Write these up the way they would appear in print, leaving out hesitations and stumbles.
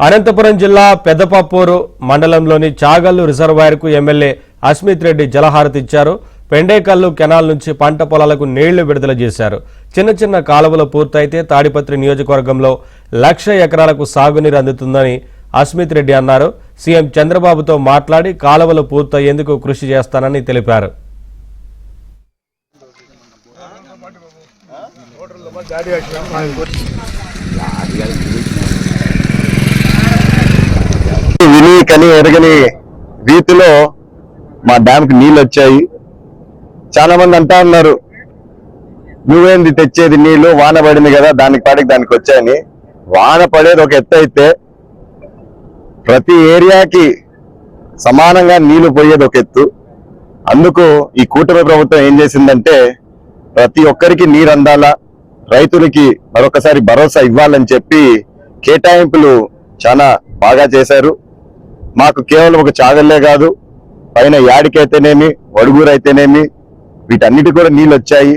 అనంతపురం జిల్లా పెద్దపప్పూరు మండలంలోని చాగల్లు రిజర్వాయర్కు ఎమ్మెల్యే అస్మిత్ రెడ్డి జలహారతి ఇచ్చారు. పెండేకల్లు కెనాల్ నుంచి పంట పొలాలకు నీళ్లు విడుదల చేశారు. చిన్న చిన్న కాలువలు పూర్తయితే తాడిపత్రి నియోజకవర్గంలో 1,00,000 ఎకరాలకు సాగునీరు అందుతుందని అస్మిత్ రెడ్డి అన్నారు. సీఎం చంద్రబాబుతో మాట్లాడి కాలువలు పూర్తయ్యేందుకు కృషి చేస్తానని తెలిపారు. విని కని ఎరగని రీతిలో మా డ్యామ్కి నీళ్ళు వచ్చాయి. చాలా మంది అంటా ఉన్నారు, నువ్వేంది తెచ్చేది నీళ్లు, వాన పడింది కదా దానికి పాటికి దానికి వచ్చాయని. వాన పడేది ఒక ఎత్తు అయితే ప్రతి ఏరియాకి సమానంగా నీళ్లు పోయేది ఒక ఎత్తు. అందుకు ఈ కూటమి ప్రభుత్వం ఏం చేసిందంటే ప్రతి ఒక్కరికి నీరు అందాలా, రైతులకి మరొకసారి భరోసా ఇవ్వాలని చెప్పి కేటాయింపులు చాలా బాగా చేశారు. మాకు కేవలం ఒక చాగల్లే కాదు, పైన యాడికైతేనేమి వడుగూరు అయితేనేమి వీటన్నిటి కూడా నీళ్ళు వచ్చాయి.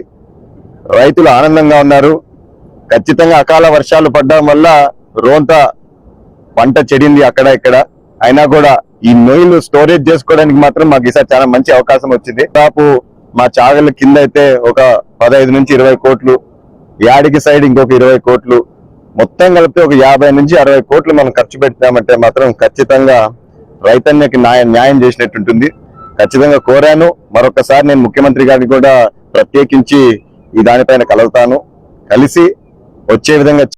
రైతులు ఆనందంగా ఉన్నారు. ఖచ్చితంగా అకాల వర్షాలు పడడం వల్ల రోంత పంట చెడింది అక్కడ ఇక్కడ. అయినా కూడా ఈ నీళ్లు స్టోరేజ్ చేసుకోవడానికి మాత్రం మాకు ఈసారి చాలా మంచి అవకాశం వచ్చింది. దాదాపు మా చాగళ్ళ కింద అయితే ఒక 15 నుంచి 20 కోట్లు, యాడికి సైడ్ ఇంకొక 20 కోట్లు, మొత్తం కలిపితే ఒక 50 నుంచి 60 కోట్లు మనం ఖర్చు పెట్టామంటే మాత్రం ఖచ్చితంగా రైతన్నకి న్యాయం చేసినట్టుంటుంది. ఖచ్చితంగా కోరాను. మరొకసారి నేను ముఖ్యమంత్రి గారికి కూడా ప్రత్యేకించి ఈ దానిపైన కలుగుతాను, కలిసి వచ్చే విధంగా